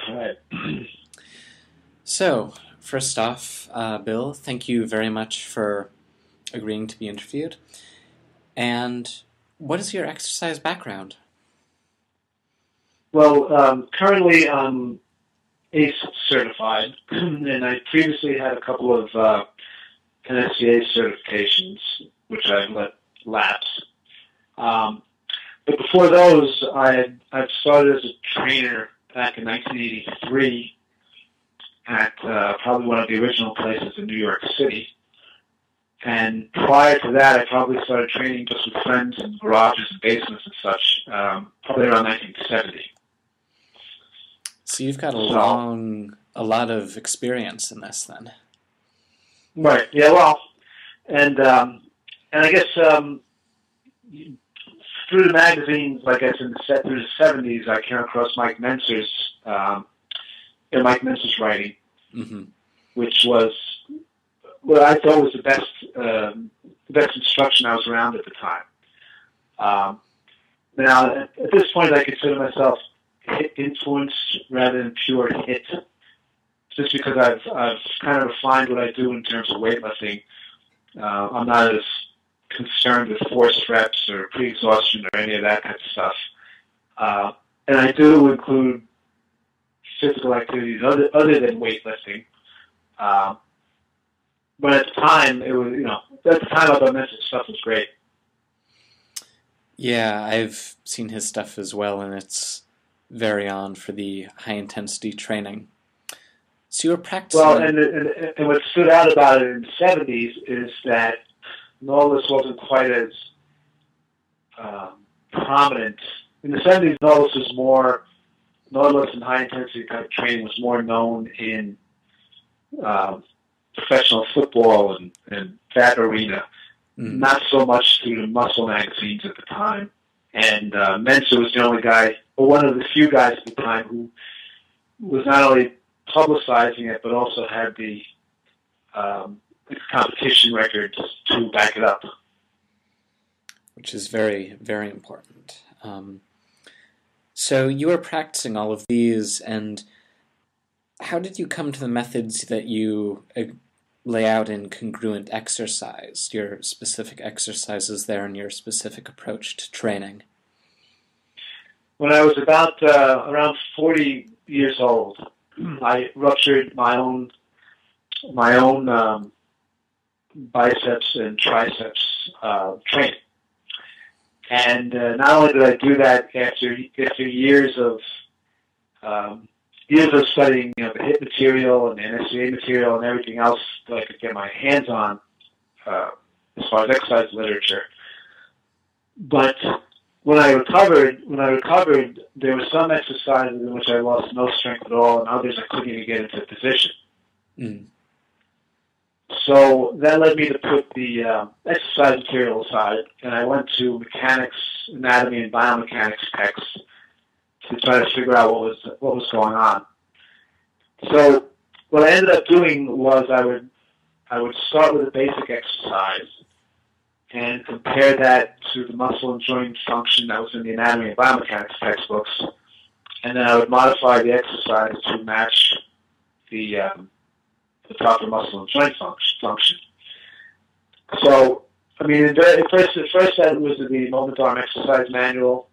Right. So, first off, Bill, thank you very much for agreeing to be interviewed. And what is your exercise background? Well, currently I'm ACE certified, and I previously had a couple of NSCA certifications, which I've let lapse. Um, but before those, I'd started as a trainer back in 1983 at probably one of the original places in New York City. And prior to that, I probably started training just with friends in garages and basements and such, probably around 1970. So you've got a lot of experience in this then. Right. Yeah. Well, and I guess through the magazines, I guess through the 70s, I came across Mike Mentzer's writing, Mm-hmm. which was what I thought was the best instruction I was around at the time. Now, at this point, I consider myself hit influenced rather than pure hit, just because I've kind of refined what I do in terms of weightlifting. I'm not as concerned with forced reps or pre-exhaustion or any of that kind of stuff. And I do include physical activities other than weightlifting. But at the time, I thought Mentzer's stuff was great. Yeah, I've seen his stuff as well, and it's very on for the high-intensity training. So you were practicing... Well, and what stood out about it in the 70s is that Nautilus wasn't quite as prominent. In the 70s, Nautilus and high-intensity kind of training was more known in professional football and that arena, not so much through the muscle magazines at the time. And Mentzer was the only guy, or one of the few guys at the time, who was not only publicizing it, but also had the competition records to back it up. Which is very, very important. So you were practicing all of these, and how did you come to the methods that you lay out in Congruent Exercise, your specific exercises there and your specific approach to training? When I was about around 40 years old, I ruptured my own biceps and triceps training. And not only did I do that after years of studying, the HIIT material and the NSCA material and everything else that I could get my hands on as far as exercise literature. But when I recovered, there were some exercises in which I lost no strength at all, and others I couldn't even get into position. Mm. So that led me to put the exercise material aside, and I went to mechanics, anatomy, and biomechanics texts to try to figure out what was going on. So what I ended up doing was I would start with a basic exercise and compare that to the muscle and joint function that was in the anatomy and biomechanics textbooks, and then I would modify the exercise to match the proper muscle and joint function. So, at first that was the Moment Arm Exercise Manual,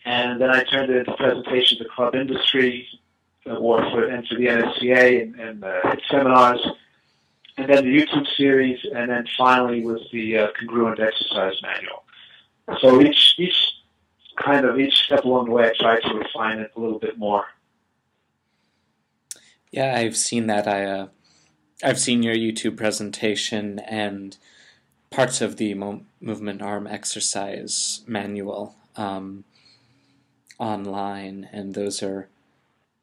and then I turned it into presentations to club industry, or for the NSCA and HIIT seminars, and then the YouTube series, and then finally was the Congruent Exercise Manual. So each step along the way, I tried to refine it a little bit more. Yeah, I've seen that. I've seen your YouTube presentation and parts of the Movement Arm Exercise Manual online, and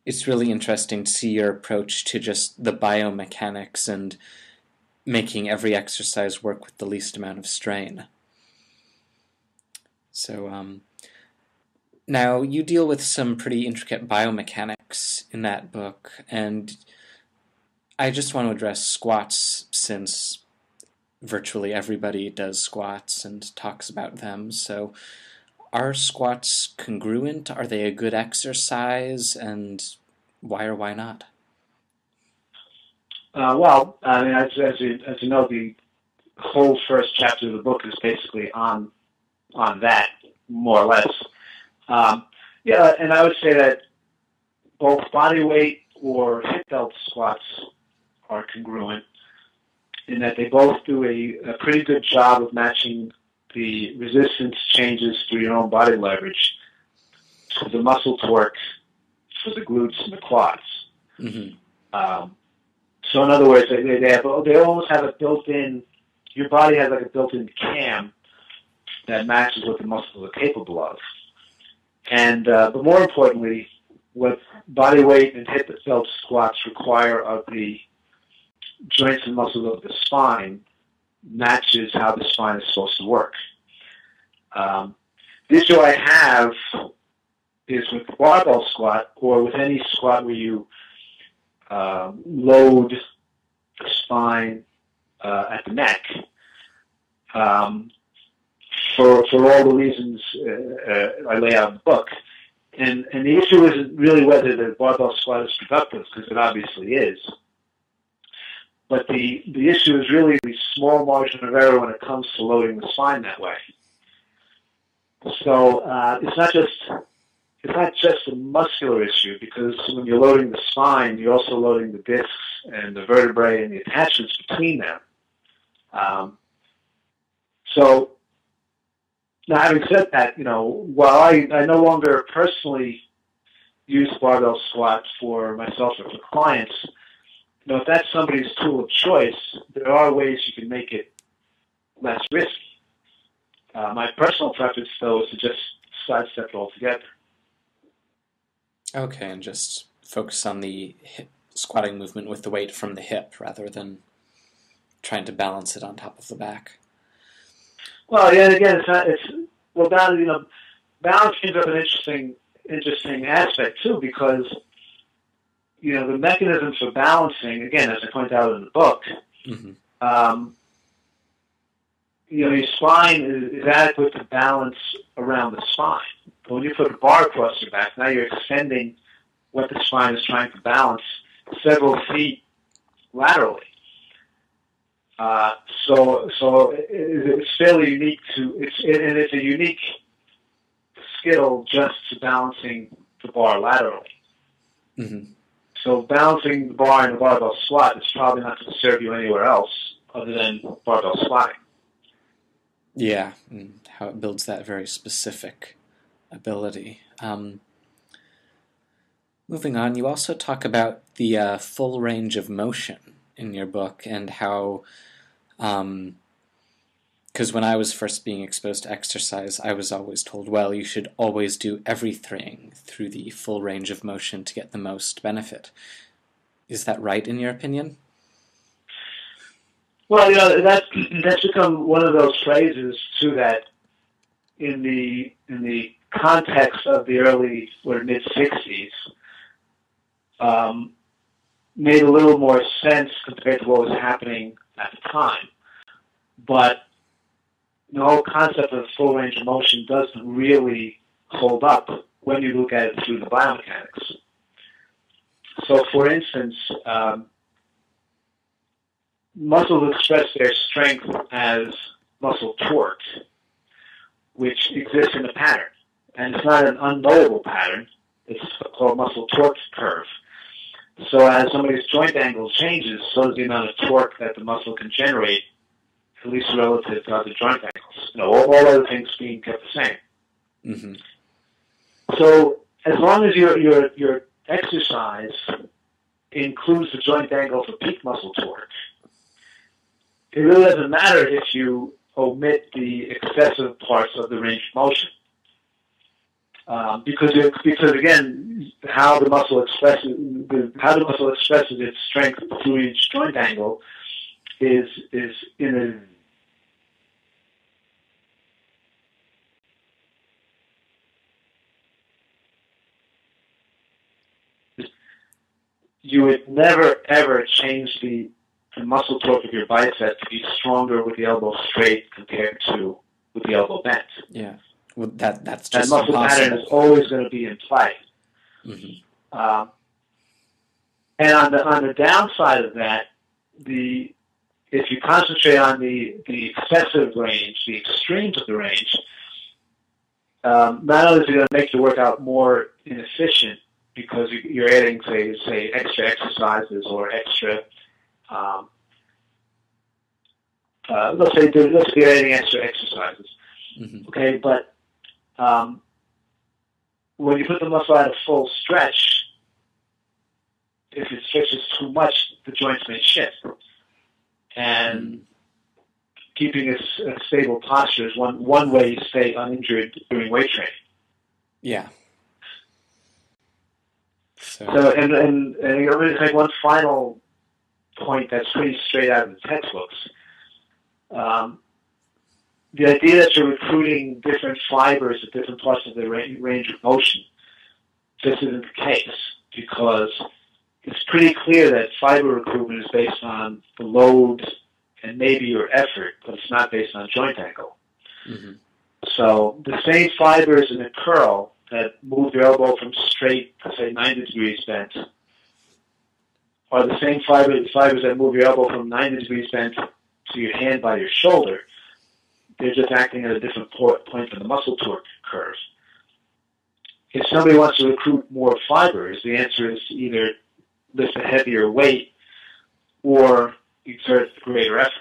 it's really interesting to see your approach to just the biomechanics and making every exercise work with the least amount of strain. So now you deal with some pretty intricate biomechanics in that book, and I just want to address squats since virtually everybody does squats and talks about them. So are squats congruent? Are they a good exercise? And Why or why not? Well, I mean, as you know, the whole first chapter of the book is basically on that, more or less. Yeah, and I would say that both body weight or hip belt squats are congruent in that they both do a pretty good job of matching the resistance changes through your own body leverage to the muscle torque for the glutes and the quads. Mm-hmm. So in other words, they almost have a built-in, your body has like a built-in cam that matches what the muscles are capable of. And but more importantly, what body weight and hip belt squats require of the joints and muscles of the spine matches how the spine is supposed to work. The issue I have is with the barbell squat, or with any squat where you load the spine at the neck, for all the reasons I lay out in the book. And the issue isn't really whether the barbell squat is productive, because it obviously is. But the issue is really the small margin of error when it comes to loading the spine that way. So it's not just a muscular issue, because when you're loading the spine, you're also loading the discs and the vertebrae and the attachments between them. So now, having said that, while I no longer personally use barbell squat for myself or for clients, if that's somebody's tool of choice, there are ways you can make it less risky. My personal preference, though, is to just sidestep it altogether. Okay, and just focus on the hip squatting movement with the weight from the hip rather than trying to balance it on top of the back. Well, yeah, again, balance brings up an interesting aspect too, because the mechanisms for balancing, again, as I point out in the book, mm-hmm. Your spine is adequate to balance around the spine. But when you put a bar across your back, now you're extending what the spine is trying to balance several feet laterally. So it's fairly unique it's a unique skill just to balancing the bar laterally. Mm-hmm. So balancing the bar in a barbell squat is probably not going to serve you anywhere else other than barbell squatting. Yeah, and how it builds that very specific ability. Moving on, you also talk about the full range of motion in your book, and how, because when I was first being exposed to exercise, I was always told, well, you should always do everything through the full range of motion to get the most benefit. Is that right, in your opinion? Well, that's become one of those phrases too that, in the context of the early or mid '60s, made a little more sense compared to what was happening at the time. But the whole concept of full range of motion doesn't really hold up when you look at it through the biomechanics. So, for instance, muscles express their strength as muscle torque, which exists in a pattern. And it's not an unknowable pattern. It's called muscle torque curve. So as somebody's joint angle changes, so does the amount of torque that the muscle can generate, at least relative to other joint angles. All other things being kept the same. Mm-hmm. So as long as your exercise includes the joint angle for peak muscle torque, it really doesn't matter if you omit the excessive parts of the range of motion. Because again, how the muscle expresses its strength through each joint angle is in a you would never ever change the muscle torque of your bicep to be stronger with the elbow straight compared to with the elbow bent. Yeah. Well, that's just that muscle impossible. pattern is always going to be in play. Mm-hmm. And on the downside of that, if you concentrate on the excessive range, the extremes of the range, not only is it going to make the workout more inefficient because you're adding, say, extra exercises or extra, let's say you're adding extra exercises, okay? But when you put the muscle at a full stretch, if it stretches too much, the joints may shift. And keeping a stable posture is one way you stay uninjured during weight training. Yeah. So and I'm going to make one final point that's pretty straight out of the textbooks. The idea that you're recruiting different fibers at different parts of the range of motion just isn't the case, because it's pretty clear that fiber recruitment is based on the load and maybe your effort, but it's not based on joint angle. Mm-hmm. So the same fibers in a curl that move your elbow from straight to, say, 90 degrees bent are the same fibers that move your elbow from 90 degrees bent to your hand by your shoulder. They're just acting at a different point in the muscle torque curve. If somebody wants to recruit more fibers, the answer is to either lift a heavier weight or exert greater effort.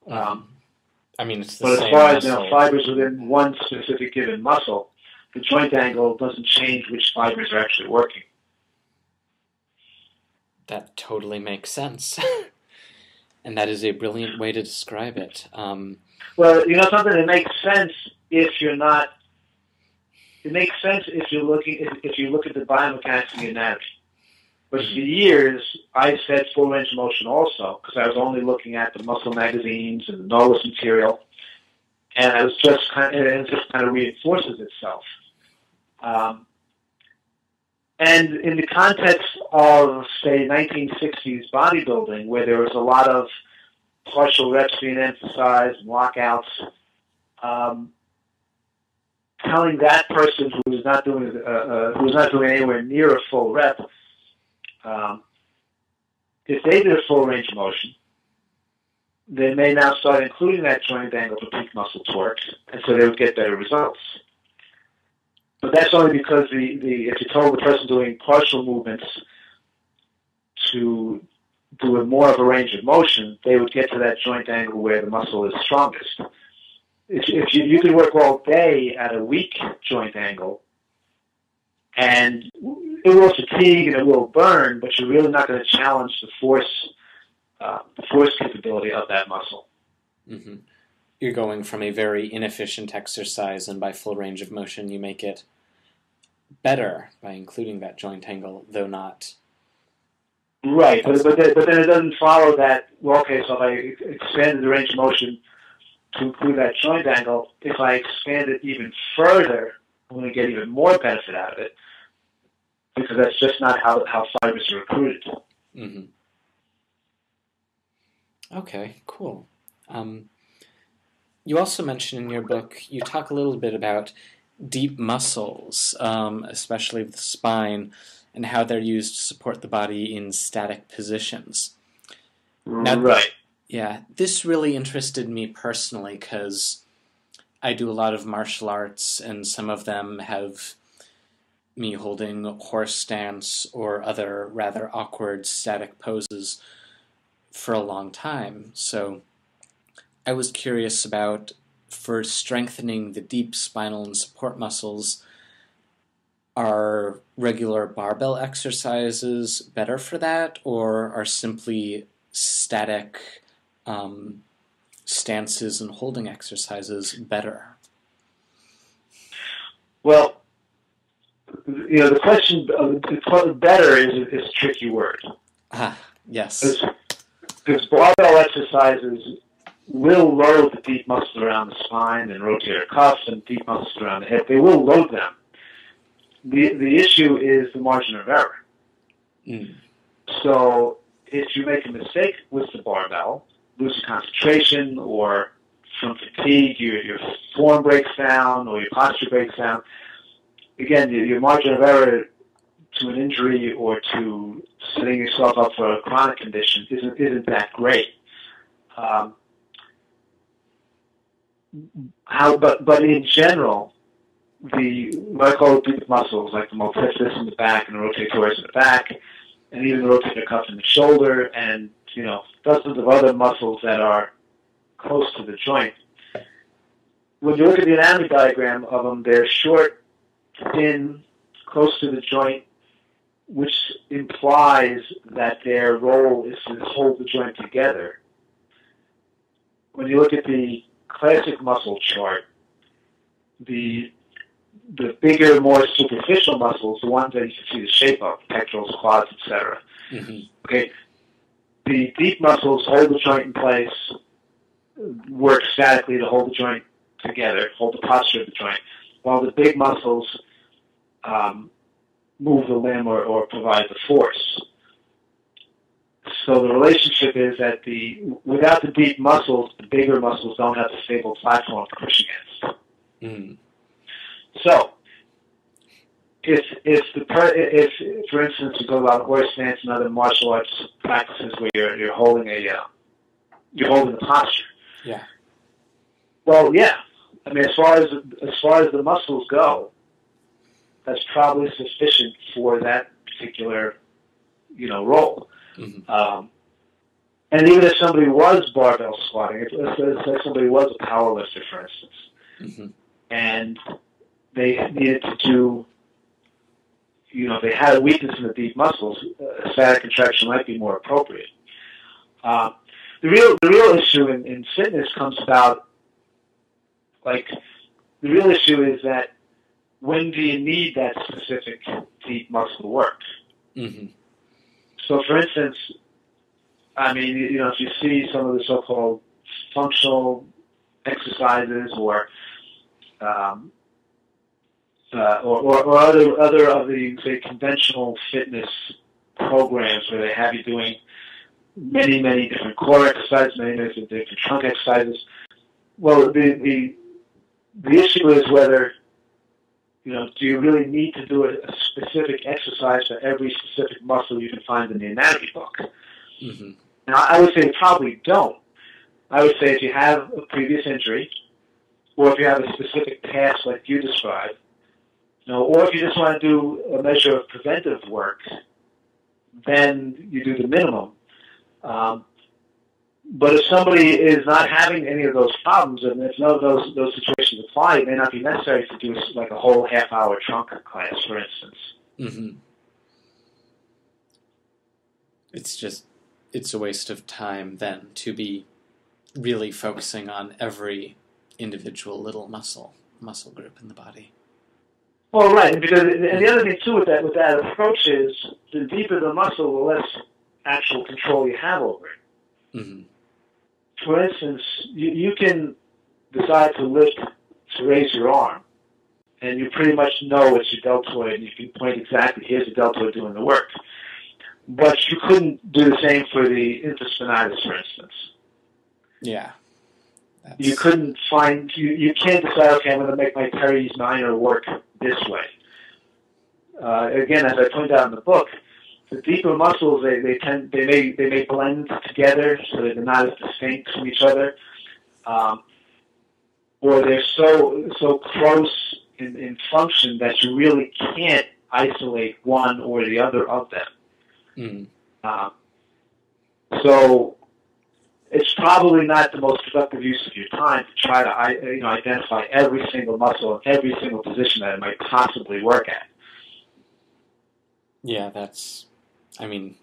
I mean, it's the but same as far as muscle. Fibers within one specific given muscle, the joint angle doesn't change which fibers are actually working. That totally makes sense. And that is a brilliant way to describe it. Well, something that makes sense if you're not. It makes sense if you look at the biomechanics of the anatomy. But for years, I said full range of motion also, because I was only looking at the muscle magazines and the Nautilus material, and it just kind of reinforces itself. And in the context of, say, 1960s bodybuilding, where there was a lot of partial reps being emphasized, and lockouts, telling that person who was not doing anywhere near a full rep, if they did a full range of motion, they may now start including that joint angle for peak muscle torque, and so they would get better results. But that's only because if you told the person doing partial movements to do more of a range of motion, they would get to that joint angle where the muscle is strongest. If you can work all day at a weak joint angle, and it will fatigue and it will burn, but you're really not going to challenge the force capability of that muscle. Mm-hmm. You're going from a very inefficient exercise, and by full range of motion, you make it better by including that joint angle, though not. Right, but then it doesn't follow that. Well, okay, so if I expanded the range of motion to include that joint angle, if I expand it even further, I'm going to get even more benefit out of it, because that's just not how fibers are recruited. Mm-hmm. Okay, cool. You also mention in your book, you talk a little bit about deep muscles, especially the spine, and how they're used to support the body in static positions. Now, right. Yeah, this really interested me personally because I do a lot of martial arts, and some of them have me holding horse stance or other rather awkward static poses for a long time. So I was curious about, for strengthening the deep spinal and support muscles, are regular barbell exercises better for that, or are simply static stances and holding exercises better? Well, the question better is a tricky word. Yes. Because barbell exercises will load the deep muscles around the spine and rotator cuffs and deep muscles around the hip. They will load them. The issue is the margin of error. Mm. So if you make a mistake with the barbell, lose concentration, or from fatigue, your form breaks down or your posture breaks down, again, your margin of error an injury or to setting yourself up for a chronic condition isn't that great. But in general, what I call the deep muscles, like the multifidus in the back and the rotators in the back, and even the rotator cuff in the shoulder, and dozens of other muscles that are close to the joint. When you look at the anatomy diagram of them, they're short, thin, close to the joint, which implies that their role is to hold the joint together. When you look at the classic muscle chart, the bigger, more superficial muscles, the ones that you can see the shape of, pectorals, quads, etc. Mm-hmm. Okay, the deep muscles hold the joint in place, work statically to hold the joint together, hold the posture of the joint, while the big muscles move the limb or provide the force. So the relationship is that without the deep muscles, the bigger muscles don't have a stable platform to push against. Mm. So, if for instance you go about horse stance and other martial arts practices where you're holding the posture. Yeah. Well, yeah. I mean, as far as the muscles go, that's probably sufficient for that particular, role. Mm-hmm. And even if somebody was barbell squatting, if somebody was a power lifter, for instance, mm-hmm. and they needed to do, they had a weakness in the deep muscles, a static contraction might be more appropriate. The real issue in fitness comes about, the real issue is that when do you need that specific deep muscle work? Mm-hmm. So, for instance, I mean, if you see some of the so-called functional exercises or other of the, say, conventional fitness programs where they have you doing many, many different core exercises, many different trunk exercises. Well, the issue is whether, do you really need to do a specific exercise for every specific muscle you can find in the anatomy book? Mm-hmm. Now, I would say you probably don't. I would say if you have a previous injury, or if you have a specific task like you described, or if you just want to do a measure of preventive work, then you do the minimum. But if somebody is not having any of those problems, and if none of those situations apply, it may not be necessary to do like a whole half-hour trunk class, for instance. Mm-hmm. It's a waste of time then to be really focusing on every individual little muscle group in the body. Well, right, and the other thing too with that approach is the deeper the muscle, the less actual control you have over it. Mm-hmm. For instance, you can decide to raise your arm, and you pretty much know it's your deltoid, and you can point exactly, here's the deltoid doing the work. But you couldn't do the same for the infraspinatus, for instance. Yeah. You couldn't you can't decide, okay, I'm going to make my teres minor work this way. Again, as I point out in the book, the deeper muscles, they may blend together so that they're not as distinct from each other, or they're so close in function that you really can't isolate one or the other of them. Mm. So it's probably not the most productive use of your time to try to identify every single muscle and every single position that it might possibly work at. Yeah,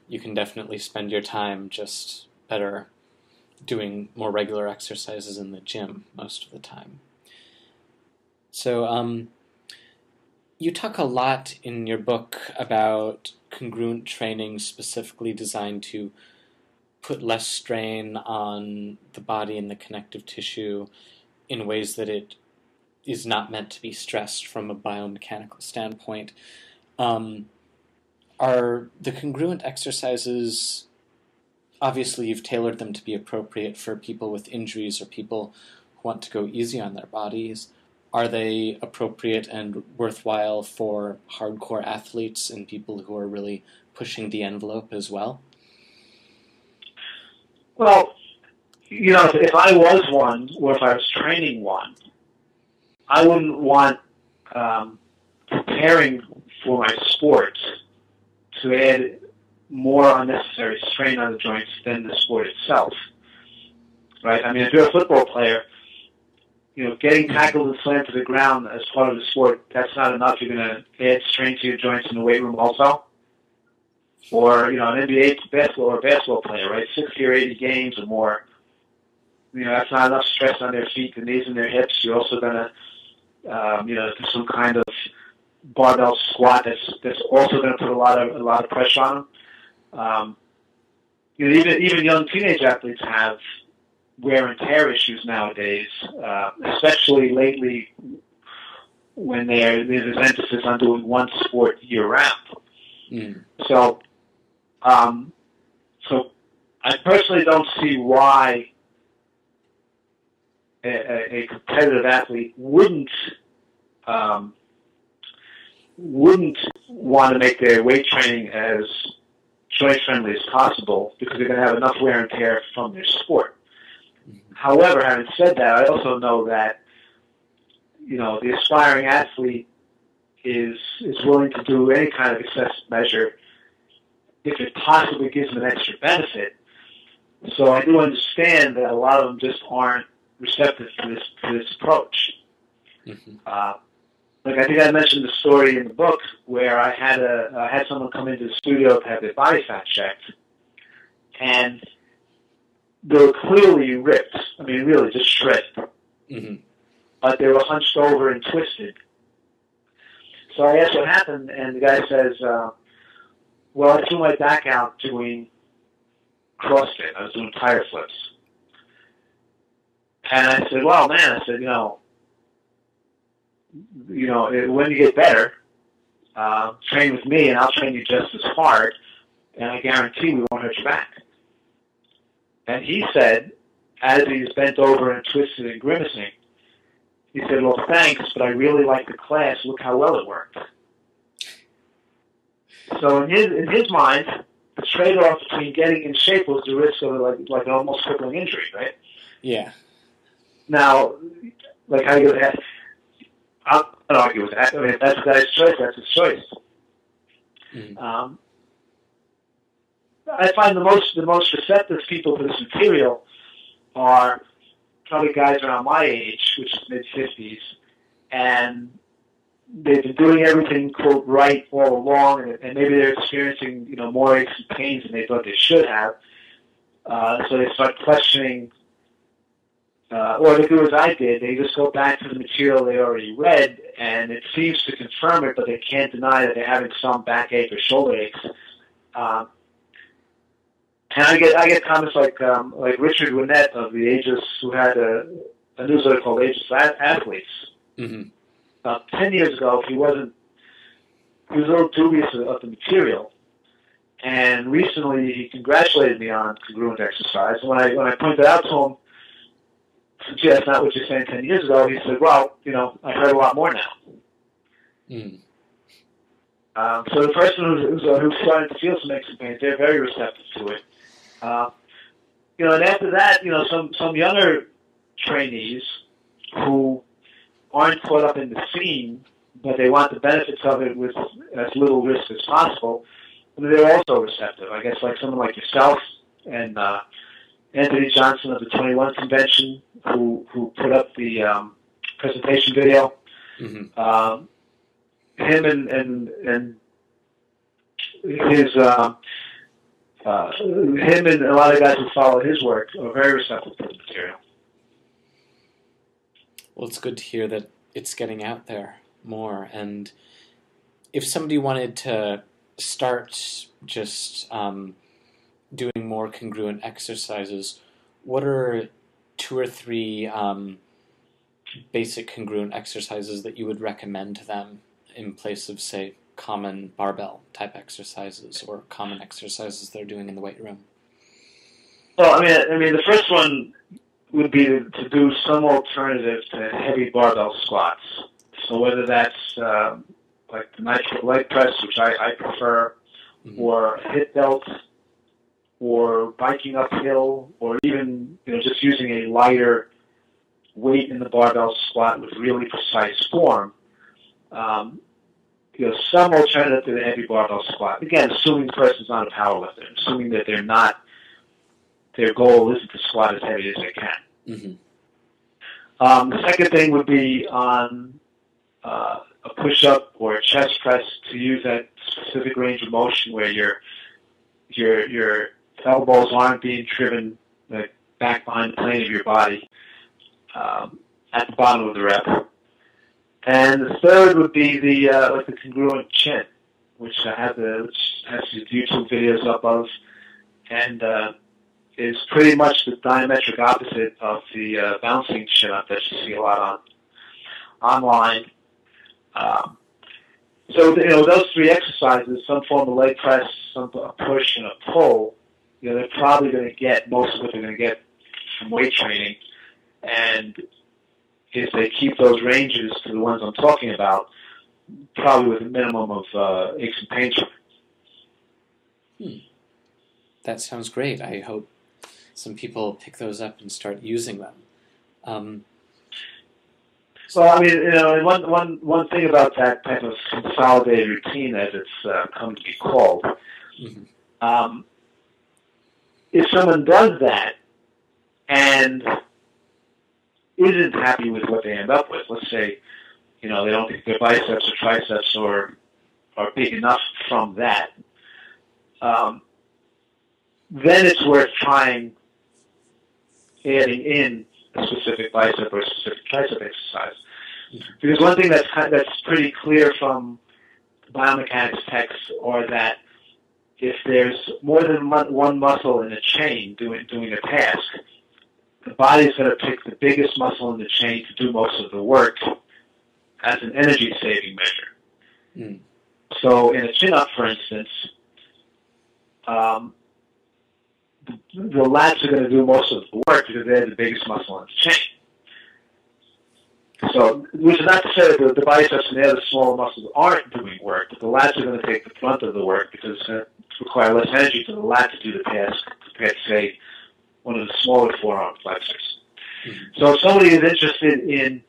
you can definitely spend your time just better doing more regular exercises in the gym most of the time. So, you talk a lot in your book about congruent training specifically designed to put less strain on the body and the connective tissue in ways that it is not meant to be stressed from a biomechanical standpoint. Are the congruent exercises, obviously you've tailored them to be appropriate for people with injuries or people who want to go easy on their bodies, are they appropriate and worthwhile for hardcore athletes and people who are really pushing the envelope as well? Well, if I was one, or if I was training one, I wouldn't want preparing for my sport to add more unnecessary strain on the joints than the sport itself. Right? I mean, if you're a football player, getting tackled and slammed to the ground as part of the sport, that's not enough. You're going to add strain to your joints in the weight room also. Or, an NBA basketball player, right? 60 or 80 games or more. That's not enough stress on their feet, the knees, and their hips. You're also going to, do some kind of barbell squat that's also going to put a lot of pressure on them. Even young teenage athletes have wear and tear issues nowadays, especially lately when there's emphasis on doing one sport year round. Mm. So I personally don't see why a competitive athlete wouldn't want to make their weight training as joint friendly as possible because they're going to have enough wear and tear from their sport. However, having said that, I also know that the aspiring athlete is willing to do any kind of excessive measure if it possibly gives them an extra benefit. So I do understand that a lot of them just aren't receptive to this approach. Mm-hmm. I think I mentioned the story in the book where I had someone come into the studio to have their body fat checked, and they were clearly ripped. I mean, really just shredded. Mm-hmm. But they were hunched over and twisted. So I asked what happened, and the guy says, well, I threw my back out doing CrossFit. I was doing tire flips. And I said, well, man, when you get better, train with me, and I'll train you just as hard, and I guarantee we won't hurt your back. And he said, as he's bent over and twisted and grimacing, he said, well, thanks, but I really like the class. Look how well it worked. So in his mind, the trade-off between getting in shape was the risk of like an almost crippling injury, right? Yeah. Now, how you go ahead? I don't argue with that. I mean, if that's the guy's choice, that's his choice. Mm-hmm. I find the most receptive people to this material are probably guys around my age, which is mid-50s, and they've been doing everything, quote, right all along, and maybe they're experiencing, more aches and pains than they thought they should have. So they start questioning, or they do as I did. They just go back to the material they already read, and it seems to confirm it, but they can't deny that they're having some backache or shoulder aches. And I get comments like Richard Winnett of the Aegis, who had a newsletter called Aegis Athletes. Mm-hmm. About 10 years ago, he was a little dubious of the material, and recently he congratulated me on Congruent Exercise. And when I pointed out to him, gee, that's not what you're saying 10 years ago, he said, well, I heard a lot more now. Mm. So the person who's starting to feel some aches and pains, they're very receptive to it. And after that, some younger trainees who aren't caught up in the scene, but they want the benefits of it with as little risk as possible, they're also receptive. I guess like someone like yourself and Anthony Johnson of the 21 Convention, who put up the presentation video. Mm-hmm. Him and his him and a lot of guys who follow his work are very receptive to the material. Well, it's good to hear that it's getting out there more. And if somebody wanted to start just doing more congruent exercises, what are 2 or 3 basic congruent exercises that you would recommend to them in place of, say, common barbell type exercises or common exercises they're doing in the weight room? Well, I mean, the first one would be to do some alternative to heavy barbell squats. So whether that's like the nitro leg press, which I prefer, or a hip belt, or biking uphill, or even just using a lighter weight in the barbell squat with really precise form. Some alternative to the heavy barbell squat. Again, assuming the person's not a powerlifter, assuming that their goal isn't to squat as heavy as they can. The second thing would be on a push-up or a chest press to use that specific range of motion where your elbows aren't being driven back behind the plane of your body at the bottom of the rep. And the third would be the congruent chin, which has the YouTube videos up of, and is pretty much the diametric opposite of the bouncing chin up that you see a lot online. So those three exercises, some form of leg press, a push, and a pull, they're probably going to get most of what they're going to get from weight training, and if they keep those ranges to the ones I'm talking about, probably with a minimum of aches and pains. That sounds great. I hope some people pick those up and start using them. Well, I mean, one thing about that type of consolidated routine, as it's come to be called, if someone does that and isn't happy with what they end up with, let's say, they don't think their biceps or triceps are big enough from that, then it's worth trying adding in a specific bicep or a specific tricep exercise. Because one thing that's pretty clear from biomechanics texts are that if there's more than one muscle in a chain doing a task, the body's going to pick the biggest muscle in the chain to do most of the work as an energy-saving measure. So in a chin-up, for instance, the lats are going to do most of the work because they're the biggest muscle in the chain. So, which is not to say that the biceps and the other smaller muscles aren't doing work, but the lats are going to take the brunt of the work because it's going to require less energy for the lat to do the task compared to, say, one of the smaller forearm flexors. So if somebody is interested in,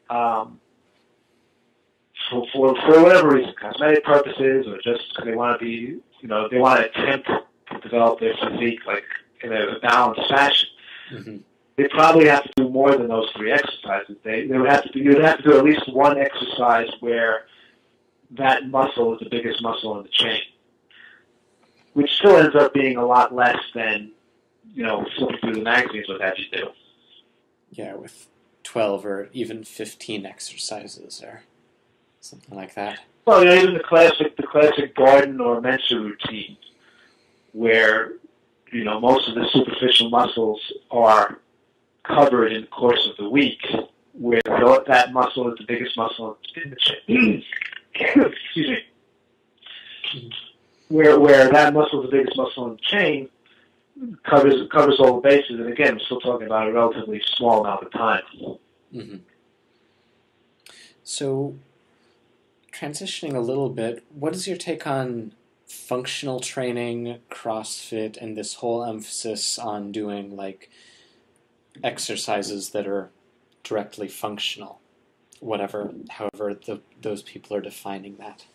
for whatever reason, cosmetic purposes, or just because they want to be, they want to attempt to develop their physique like in a balanced fashion, they probably have to do more than those three exercises. You would have to do at least one exercise where that muscle is the biggest muscle in the chain, which still ends up being a lot less than flipping through the magazines would have you do. Yeah, with 12 or even 15 exercises or something like that. Well, even the classic garden or Mensa routine, where most of the superficial muscles are covered in the course of the week, where that muscle is the biggest muscle in the chain. Excuse me. Where that muscle is the biggest muscle in the chain, covers all the bases, and again, we're still talking about a relatively small amount of time. So, transitioning a little bit, what is your take on functional training, CrossFit, and this whole emphasis on doing exercises that are directly functional, however those people are defining that?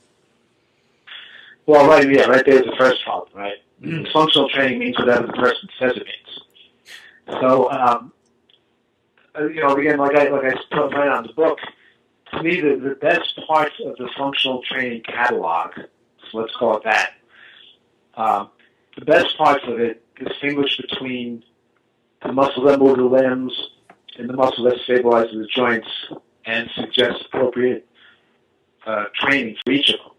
Well, right there's the first problem, right? Functional training means whatever the person says it means. So, again, like I put right on the book, to me, the best parts of the functional training catalog, so let's call it that, the best parts of it distinguish between the muscle that moves the limbs and the muscle that stabilizes the joints and suggests appropriate training for each of them.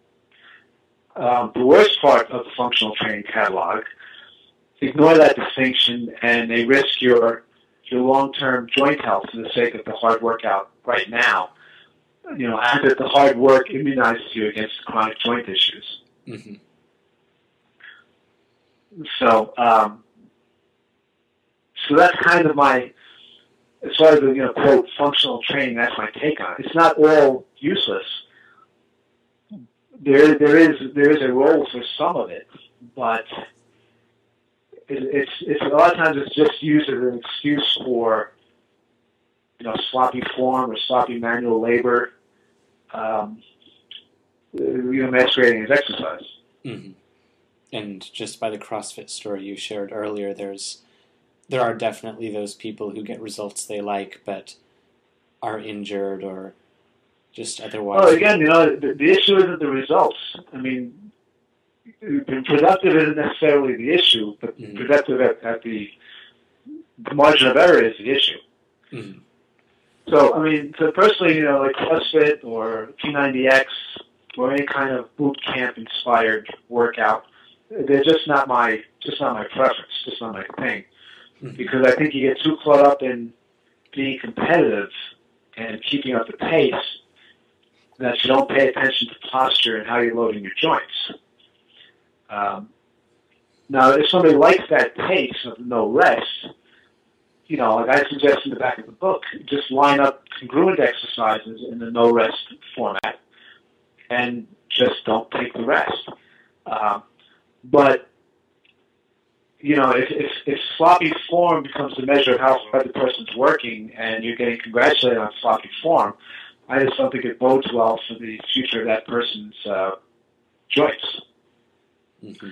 The worst part of the functional training catalog, ignore that distinction and they risk your long-term joint health for the sake of the hard workout right now. And that the hard work immunizes you against chronic joint issues. So that's kind of my, as far as the quote functional training. That's my take on it. It's not all useless. There is a role for some of it, but it's a lot of times it's just used as an excuse for sloppy form or sloppy manual labor, masquerading as exercise. Mm-hmm. And just by the CrossFit story you shared earlier, there are definitely those people who get results they like but are injured or just otherwise. Well, again, the issue isn't the results. I mean, productive isn't necessarily the issue, but productive at the margin of error is the issue. Mm-hmm. So, I mean, so personally, like CrossFit or P90X or any kind of boot camp inspired workout, they're just not my preference, just not my thing. Mm-hmm. Because I think you get too caught up in being competitive and keeping up the pace that you don't pay attention to posture and how you're loading your joints. Now, if somebody likes that pace of no rest, like I suggest in the back of the book, just line up congruent exercises in the no rest format and just don't take the rest. But if sloppy form becomes the measure of how hard the person's working and you're getting congratulated on sloppy form, I just don't think it bodes well for the future of that person's joints. Mm-hmm.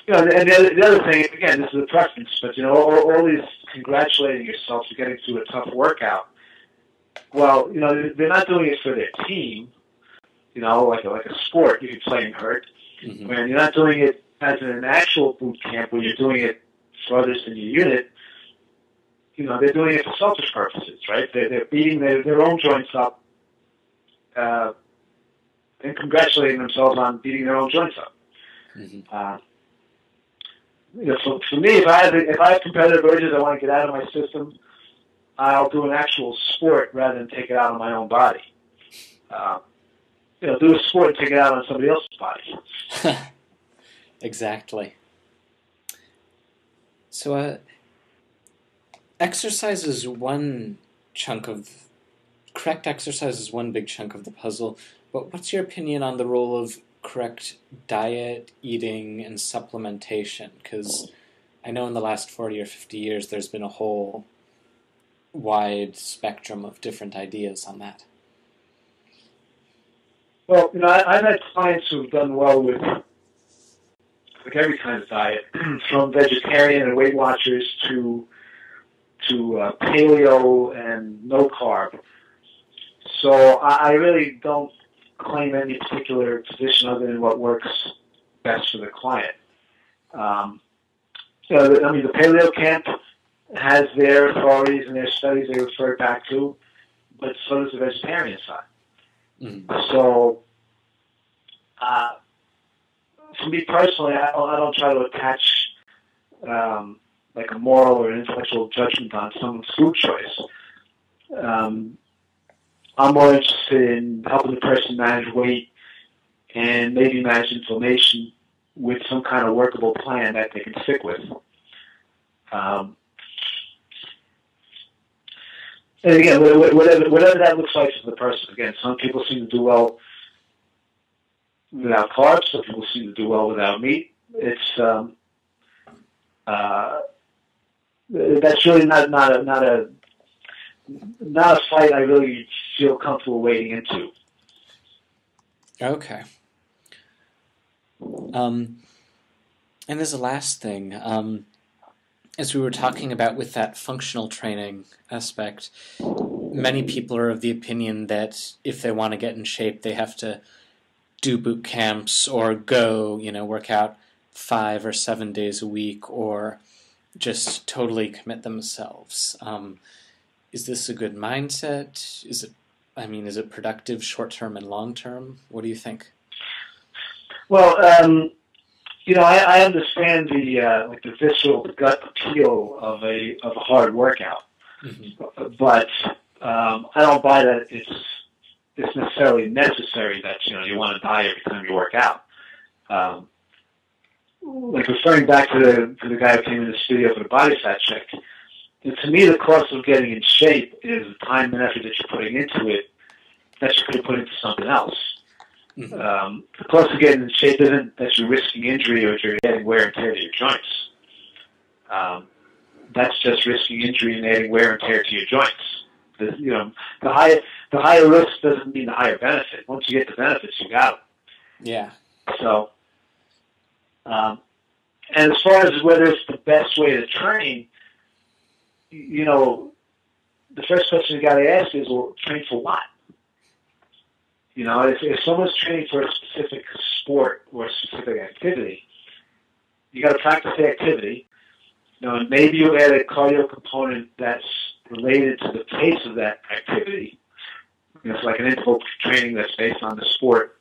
And the other thing, again, this is a preference, but all these congratulating yourself for getting through a tough workout. Well, they're not doing it for their team. Like a sport you can play and hurt. Mm-hmm. And you're not doing it as an actual boot camp where you're doing it for others in your unit. They're doing it for selfish purposes, right? They're beating their own joints up and congratulating themselves on beating their own joints up. Mm-hmm. So for me, if I have competitive urges I want to get out of my system, I'll do an actual sport rather than take it out on my own body. Do a sport and take it out on somebody else's body. Exactly. So, exercise is one chunk of... Correct exercise is one big chunk of the puzzle, but what's your opinion on the role of correct diet, eating, and supplementation? Because I know in the last 40 or 50 years there's been a whole wide spectrum of different ideas on that. Well, I've had clients who've done well with every kind of diet, from vegetarian and Weight Watchers to paleo and no carb. So I really don't claim any particular position other than what works best for the client. The paleo camp has their authorities and their studies they refer back to, but so does the vegetarian side. Mm-hmm. So, for me personally, I don't try to attach like a moral or intellectual judgment on someone's food choice. I'm more interested in helping the person manage weight and maybe manage inflammation with some kind of workable plan that they can stick with. And again, whatever that looks like for the person. Again, some people seem to do well without carbs. Some people seem to do well without meat. It's that's really not a fight I really feel comfortable wading into. Okay. And as a last thing, as we were talking about with that functional training aspect, many people are of the opinion that if they want to get in shape, they have to do boot camps or go, work out 5 or 7 days a week or just totally commit themselves. Is this a good mindset? Is it productive short-term and long-term? What do you think? Well, I understand the visceral gut appeal of a hard workout, mm-hmm. But I don't buy that it's necessarily necessary that you want to die every time you work out. like referring back to the guy who came in the studio for the body fat check, to me the cost of getting in shape is the time and effort that you're putting into it that you could have put into something else. Mm-hmm. The cost of getting in shape isn't that you're risking injury or that you're adding wear and tear to your joints. That's just risking injury and adding wear and tear to your joints. The higher risk doesn't mean the higher benefit. Once you get the benefits, you got them. Yeah. So, and as far as whether it's the best way to train, the first question you got to ask is, well, train for what? If someone's training for a specific sport or a specific activity, you got to practice the activity. And maybe you add a cardio component that's related to the pace of that activity. It's like an interval training that's based on the sport.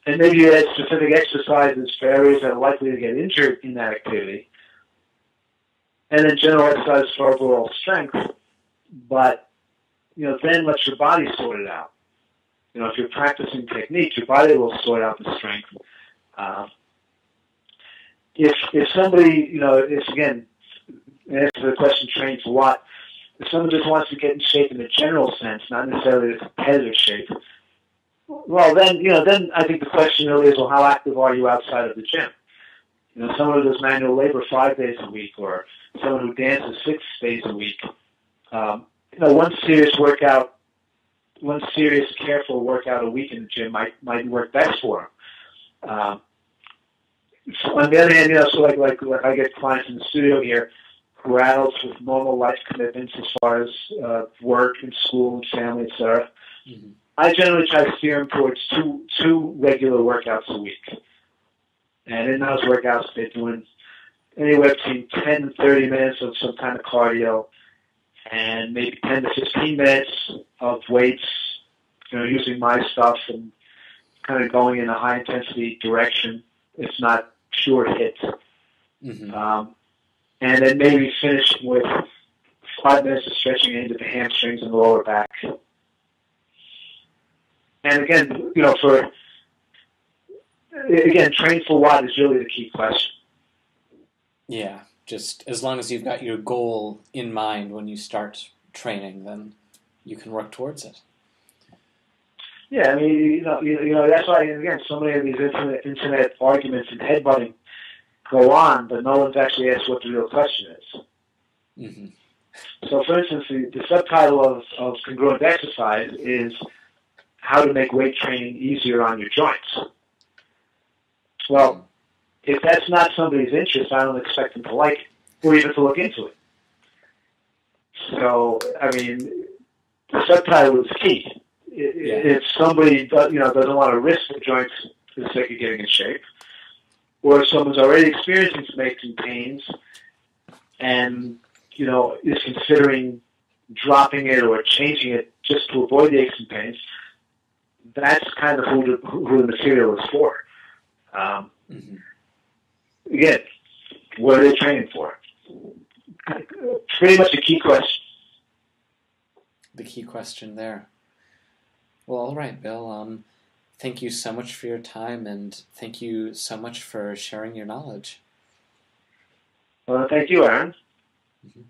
And maybe you add specific exercises for areas that are likely to get injured in that activity. And then general exercise for overall strength. But, then let your body sort it out. If you're practicing technique, your body will sort out the strength. If somebody, it's again, answer the question, train for what? If someone just wants to get in shape in the general sense, not necessarily the competitive shape, well, then I think the question really is, well, how active are you outside of the gym? Someone who does manual labor 5 days a week, or someone who dances 6 days a week. One serious, careful workout a week in the gym might work best for them. So on the other hand, like I get clients in the studio here who are adults with normal life commitments as far as work and school and family, etc. Mm-hmm. I generally try to steer them towards two regular workouts a week. And in those workouts, they're doing anywhere between 10 and 30 minutes of some kind of cardio and maybe 10 to 15 minutes of weights, using my stuff and kind of going in a high-intensity direction. It's not pure hit. Mm-hmm. And then maybe finish with 5 minutes of stretching into the hamstrings and the lower back. And again, train for what is really the key question. Yeah, just as long as you've got your goal in mind when you start training, then you can work towards it. Yeah, I mean, that's why, again, so many of these internet arguments and headbutting go on, but no one's actually asked what the real question is. Mm-hmm. So, for instance, the subtitle of Congruent Exercise is how to make weight training easier on your joints. Well, if that's not somebody's interest, I don't expect them to like it or even to look into it. So, I mean, the subtitle is key. If somebody doesn't want to risk the joints for the sake of getting in shape, or if someone's already experiencing some aches and pains and is considering dropping it or changing it just to avoid the aches and pains, that's kind of who the material is for. Mm-hmm. Again, what are they training for? Pretty much a key question. The key question there. Well, all right, Bill. Thank you so much for your time, and thank you so much for sharing your knowledge. Well, thank you, Aaron. Mm-hmm.